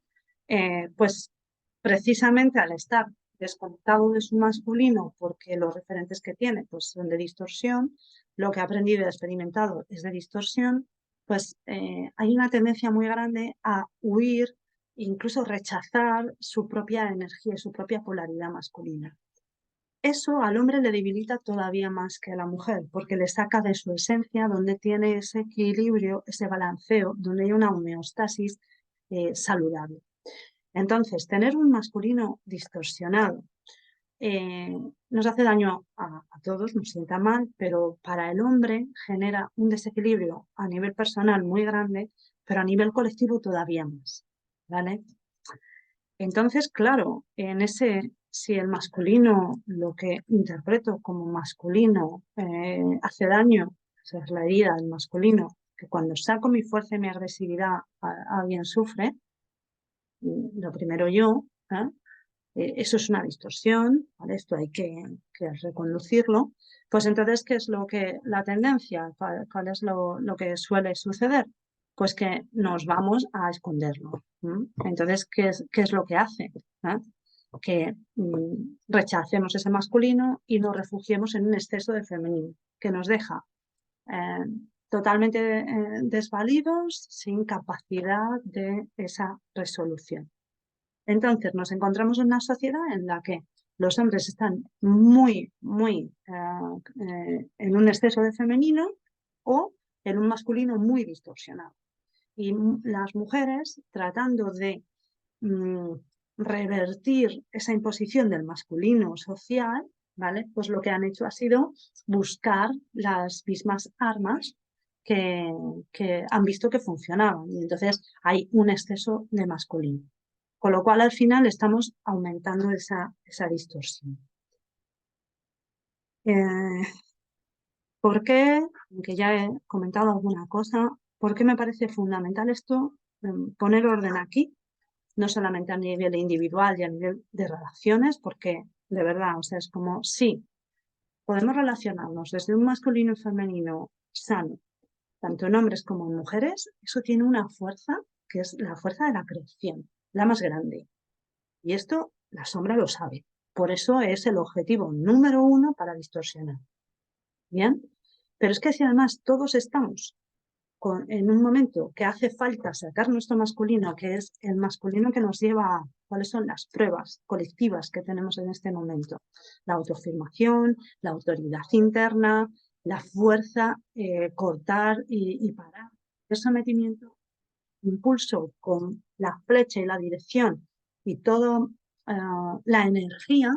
pues precisamente al estar desconectado de su masculino, porque los referentes que tiene pues, son de distorsión, lo que ha aprendido y ha experimentado es de distorsión, pues hay una tendencia muy grande a huir, incluso rechazar su propia energía, su propia polaridad masculina. Eso al hombre le debilita todavía más que a la mujer, porque le saca de su esencia, donde tiene ese equilibrio, ese balanceo, donde hay una homeostasis saludable. Entonces, tener un masculino distorsionado nos hace daño a todos, nos sienta mal, pero para el hombre genera un desequilibrio a nivel personal muy grande, pero a nivel colectivo todavía más. ¿Vale? Entonces, claro, si el masculino, lo que interpreto como masculino, hace daño, esa es la herida del masculino, que cuando saco mi fuerza y mi agresividad, alguien sufre, lo primero yo, eso es una distorsión, ¿vale? Esto hay que reconducirlo. Pues entonces, ¿qué es la tendencia? ¿Cuál es lo que suele suceder? Pues que nos vamos a esconderlo. Entonces, ¿qué es lo que hace? Que rechacemos ese masculino y nos refugiemos en un exceso de femenino, que nos deja eh, totalmente desvalidos, sin capacidad de esa resolución. Entonces nos encontramos en una sociedad en la que los hombres están muy en un exceso de femenino o en un masculino muy distorsionado. Y las mujeres tratando de revertir esa imposición del masculino social, ¿vale? Pues lo que han hecho ha sido buscar las mismas armas que han visto que funcionaban. Y entonces hay un exceso de masculino. Con lo cual, al final, estamos aumentando esa distorsión. Eh, ¿Por qué? Aunque ya he comentado alguna cosa, ¿por qué me parece fundamental esto? Poner orden aquí, no solamente a nivel individual y a nivel de relaciones, porque de verdad, o sea, es como, sí, podemos relacionarnos desde un masculino y femenino sano, tanto en hombres como en mujeres, eso tiene una fuerza que es la fuerza de la creación, la más grande. Y esto la sombra lo sabe. Por eso es el objetivo número uno para distorsionar. ¿Bien? Pero es que si además todos estamos en un momento que hace falta sacar nuestro masculino, que es el masculino que nos lleva a cuáles son las pruebas colectivas que tenemos en este momento. La autoafirmación, la autoridad interna, la fuerza, cortar y parar. El sometimiento, impulso con la flecha y la dirección y toda la energía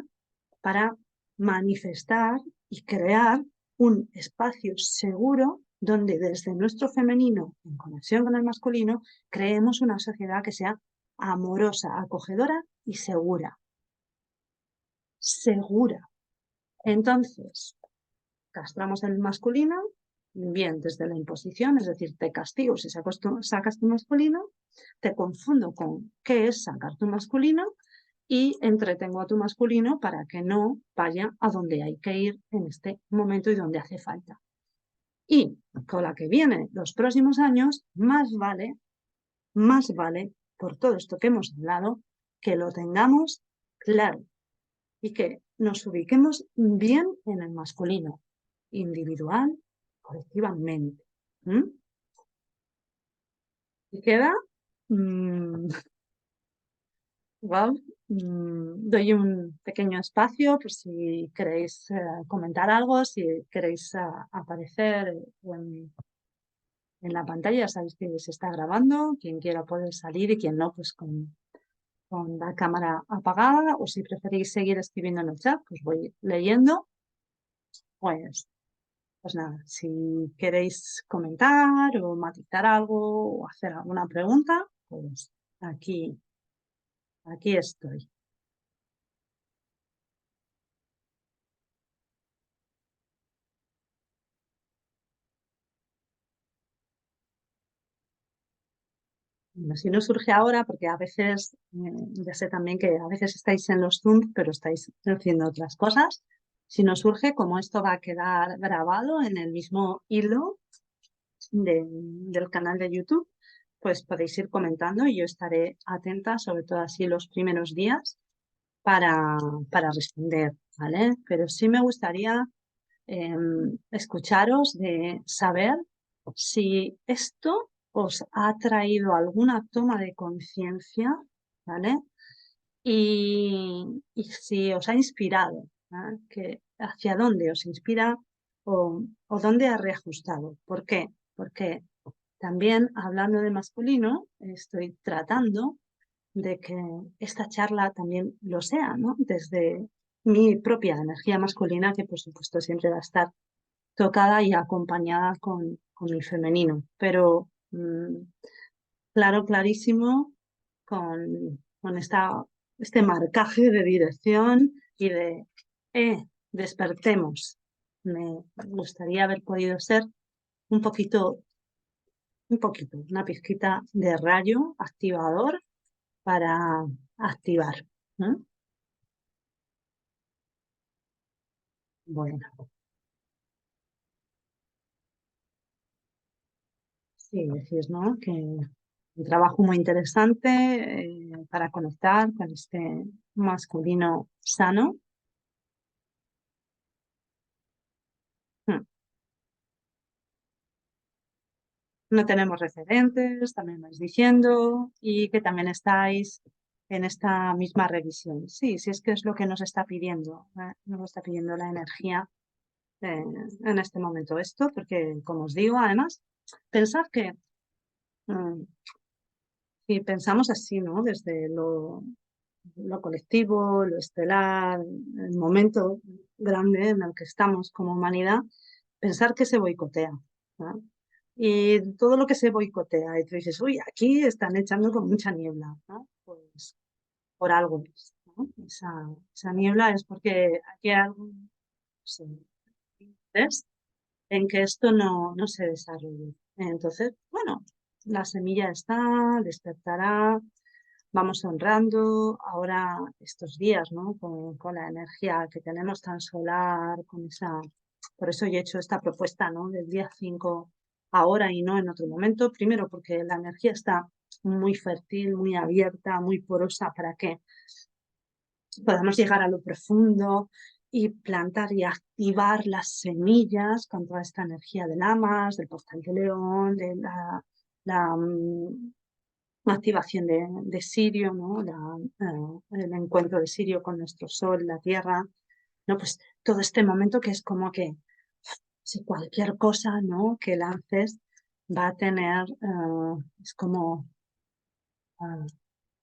para manifestar y crear un espacio seguro donde desde nuestro femenino, en conexión con el masculino, creemos una sociedad que sea amorosa, acogedora y segura. Segura. Entonces, castramos el masculino, bien desde la imposición, es decir, te castigo si sacas tu masculino, te confundo con qué es sacar tu masculino y entretengo a tu masculino para que no vaya a donde hay que ir en este momento y donde hace falta. Y con la que viene los próximos años, más vale, por todo esto que hemos hablado, que lo tengamos claro y que nos ubiquemos bien en el masculino, individual, colectivamente. ¿Mm? Y queda igual, doy un pequeño espacio por si queréis comentar algo, si queréis aparecer en la pantalla, ya sabéis que se está grabando, quien quiera puede salir y quien no, pues con la cámara apagada, o si preferís seguir escribiendo en el chat, pues voy leyendo, pues, pues nada, si queréis comentar o matizar algo o hacer alguna pregunta, pues aquí estoy. Bueno, si no surge ahora, porque a veces, ya sé también que a veces estáis en los Zoom, pero estáis haciendo otras cosas. Si no surge, como esto va a quedar grabado en el mismo hilo del canal de YouTube, pues podéis ir comentando y yo estaré atenta, sobre todo así los primeros días, para, para responder, ¿vale? Pero sí me gustaría escucharos de saber si esto os ha traído alguna toma de conciencia, ¿vale? Y si os ha inspirado, ¿vale? ¿Hacia dónde os inspira o dónde ha reajustado? ¿Por qué? Porque también hablando de masculino, estoy tratando de que esta charla también lo sea, ¿no? Desde mi propia energía masculina, que por supuesto siempre va a estar tocada y acompañada con el femenino, pero claro, clarísimo con este marcaje de dirección y despertemos. Me gustaría haber podido ser un poquito, una pizquita de rayo activador para activar, ¿no? Bueno, sí, decís, ¿no? Que un trabajo muy interesante para conectar con este masculino sano. Mm. No tenemos referentes, también vais diciendo, y que también estáis en esta misma revisión. Sí, sí es que es lo que nos está pidiendo, nos está pidiendo la energía eh, en este momento esto, porque como os digo, además, pensad que mm, si pensamos así, ¿no? Desde lo lo colectivo, lo estelar, el momento grande en el que estamos como humanidad, pensar que se boicotea, ¿no? Y todo lo que se boicotea, y tú dices, uy, aquí están echando con mucha niebla, ¿no? Pues por algo es, ¿no? Esa niebla es porque aquí hay algún interés en que esto no se desarrolle. Entonces, bueno, la semilla está, despertará, vamos honrando ahora estos días, ¿no? Con la energía que tenemos tan solar, con esa... Por eso yo he hecho esta propuesta, ¿no? Del día 5 ahora y no en otro momento. Primero porque la energía está muy fértil, muy abierta, muy porosa para que podamos llegar a lo profundo y plantar y activar las semillas con toda esta energía de Lamas, del portal de León, de la activación de Sirio, ¿no? El encuentro de Sirio con nuestro Sol, la Tierra, ¿no? Pues todo este momento que es como que si cualquier cosa, ¿no? que lances va a tener, es ah, como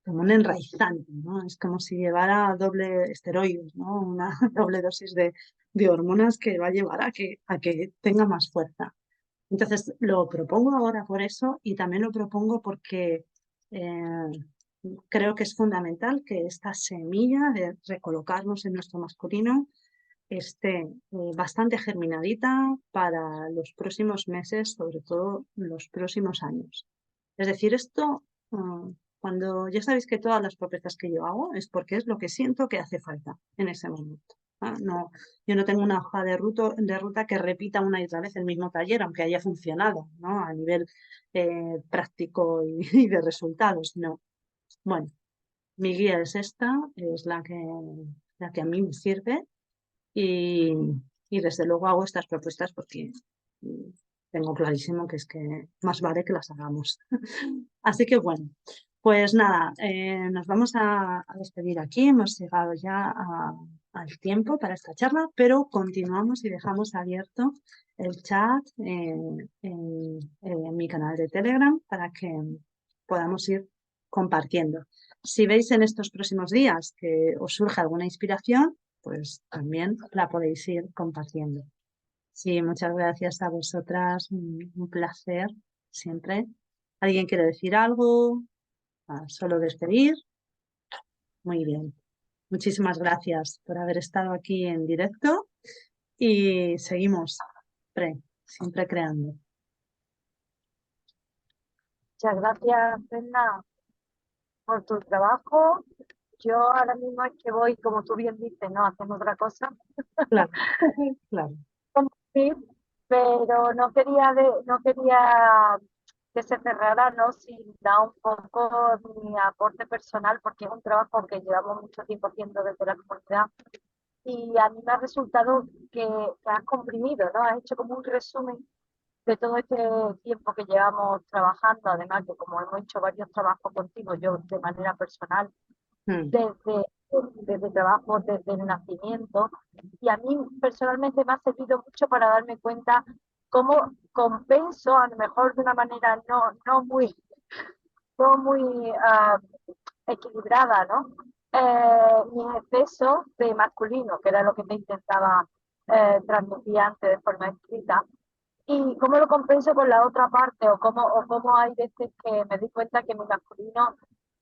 un enraizante, ¿no? Es como si llevara doble esteroides, ¿no? Una doble dosis de hormonas que va a llevar a que tenga más fuerza. Entonces, lo propongo ahora por eso y también lo propongo porque eh, creo que es fundamental que esta semilla de recolocarnos en nuestro masculino esté bastante germinadita para los próximos meses, sobre todo los próximos años. Es decir, esto, cuando ya sabéis que todas las propuestas que yo hago es porque es lo que siento que hace falta en ese momento. No, yo no tengo una hoja de ruta que repita una y otra vez el mismo taller, aunque haya funcionado, ¿no? A nivel práctico y de resultados. No. Bueno, mi guía es esta, es la que a mí me sirve y, y desde luego hago estas propuestas porque mm, tengo clarísimo que es que más vale que las hagamos. Así que bueno, pues nada, nos vamos a despedir aquí. Hemos llegado ya al tiempo para esta charla, pero continuamos y dejamos abierto el chat en mi canal de Telegram para que podamos ir compartiendo. Si veis en estos próximos días que os surge alguna inspiración, pues también la podéis ir compartiendo. Sí, muchas gracias a vosotras, un placer siempre. ¿Alguien quiere decir algo? Solo despedir. Muy bien. Muchísimas gracias por haber estado aquí en directo y seguimos siempre creando. Muchas gracias, Brenda, por tu trabajo. Yo ahora mismo es que voy, como tú bien dices, no haciendo otra cosa, Claro, claro. sí, pero no quería que se cerrara, ¿no? Sin dar un poco mi aporte personal, porque es un trabajo que llevamos mucho tiempo haciendo desde la comunidad y a mí me ha resultado que has comprimido, ¿no? Has hecho como un resumen de todo este tiempo que llevamos trabajando, además que como hemos hecho varios trabajos contigo, yo de manera personal, Mm, desde trabajo desde el nacimiento, y a mí personalmente me ha servido mucho para darme cuenta cómo compenso, a lo mejor de una manera no muy equilibrada, ¿no? Mis excesos de masculino, que era lo que me intentaba transmitir antes de forma escrita, y cómo lo compenso con la otra parte, o cómo hay veces que me doy cuenta que mi masculino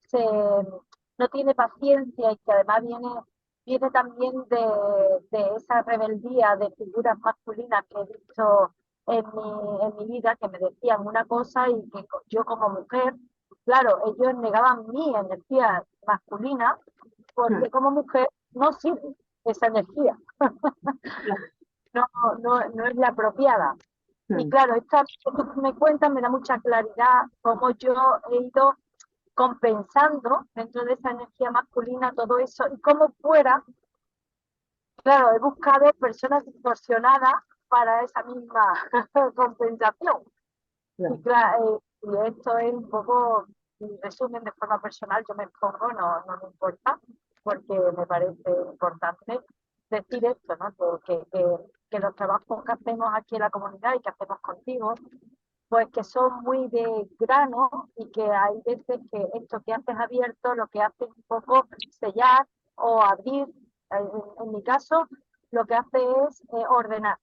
se, no tiene paciencia y que además viene también de esa rebeldía de figuras masculinas que he visto en mi vida, que me decían una cosa y que yo como mujer, claro, ellos negaban mi energía masculina mm, porque como mujer no sirve esa energía, claro, no, no es la apropiada. Y mm, claro, esto que me cuentan me da mucha claridad cómo yo he ido compensando dentro de esa energía masculina todo eso y cómo fuera, claro, he buscado personas distorsionadas para esa misma compensación. Y, claro. claro, y esto es un poco mi resumen de forma personal, yo me expongo, no me importa, porque me parece importante decir esto, ¿no? Que los trabajos que hacemos aquí en la comunidad y que hacemos contigo pues que son muy de grano y que hay veces que esto que haces abierto lo que hace un poco sellar o abrir. En mi caso, lo que hace es ordenar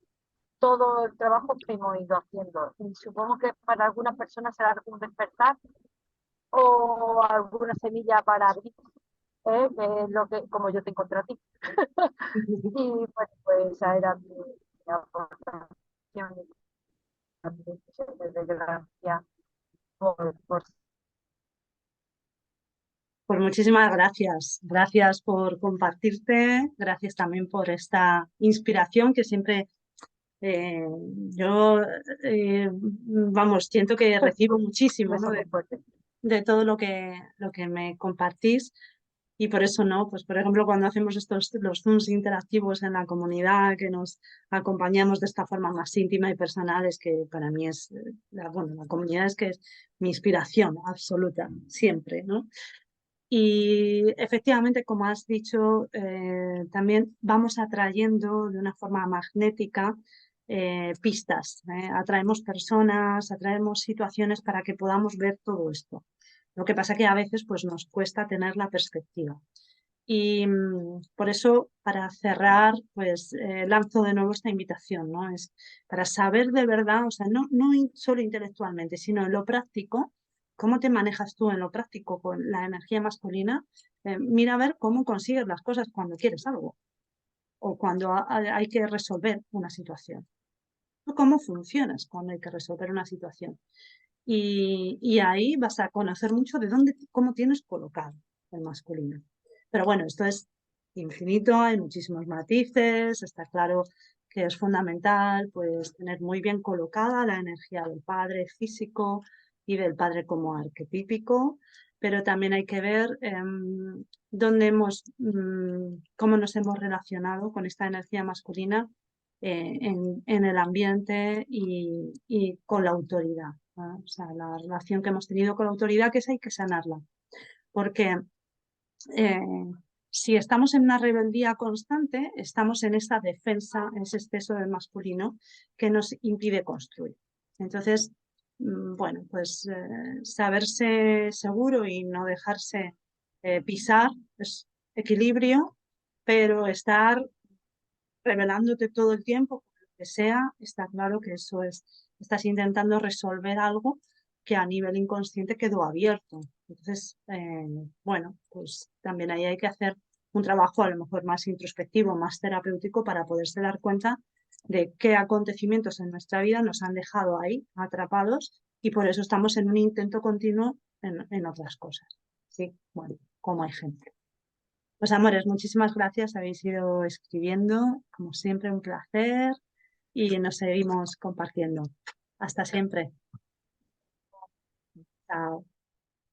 todo el trabajo que hemos ido haciendo. Y supongo que para algunas personas será algún despertar o alguna semilla para abrir, que es lo que, como yo te encontré a ti. Y bueno, pues esa era mi aportación. De gracias por Pues muchísimas gracias. Gracias por compartirte, gracias también por esta inspiración que siempre eh, yo, vamos, siento que recibo un muchísimo, ¿no? beso muy fuerte. De todo lo que me compartís. Y por eso, ¿no? Pues, por ejemplo, cuando hacemos los Zooms interactivos en la comunidad, que nos acompañamos de esta forma más íntima y personal, es que para mí es, bueno, la comunidad es que es mi inspiración absoluta, siempre, ¿no? Y efectivamente, como has dicho, también vamos atrayendo de una forma magnética pistas, atraemos personas, atraemos situaciones para que podamos ver todo esto. Lo que pasa que a veces pues, nos cuesta tener la perspectiva. Y por eso, para cerrar, pues lanzo de nuevo esta invitación, ¿no? Es para saber de verdad, o sea, no solo intelectualmente, sino en lo práctico, cómo te manejas tú en lo práctico con la energía masculina. Mira a ver cómo consigues las cosas cuando quieres algo o cuando hay que resolver una situación. O cómo funcionas cuando hay que resolver una situación. Y ahí vas a conocer mucho de dónde, cómo tienes colocado el masculino. Pero bueno, esto es infinito, hay muchísimos matices, está claro que es fundamental pues tener muy bien colocada la energía del padre físico y del padre como arquetípico, pero también hay que ver dónde cómo nos hemos relacionado con esta energía masculina en el ambiente y con la autoridad, ¿no? O sea, la relación que hemos tenido con la autoridad, que esa hay que sanarla, porque eh, si estamos en una rebeldía constante, estamos en esa defensa, en ese exceso del masculino que nos impide construir. Entonces, bueno, pues saberse seguro y no dejarse pisar es equilibrio, pero estar revelándote todo el tiempo, por lo que sea, está claro que eso es, estás intentando resolver algo que a nivel inconsciente quedó abierto. Entonces, bueno, pues también ahí hay que hacer un trabajo a lo mejor más introspectivo, más terapéutico para poderse dar cuenta de qué acontecimientos en nuestra vida nos han dejado ahí atrapados y por eso estamos en un intento continuo en otras cosas. Sí, bueno, como hay gente. Pues amores, muchísimas gracias. Habéis ido escribiendo, como siempre, un placer y nos seguimos compartiendo. Hasta siempre. Chao.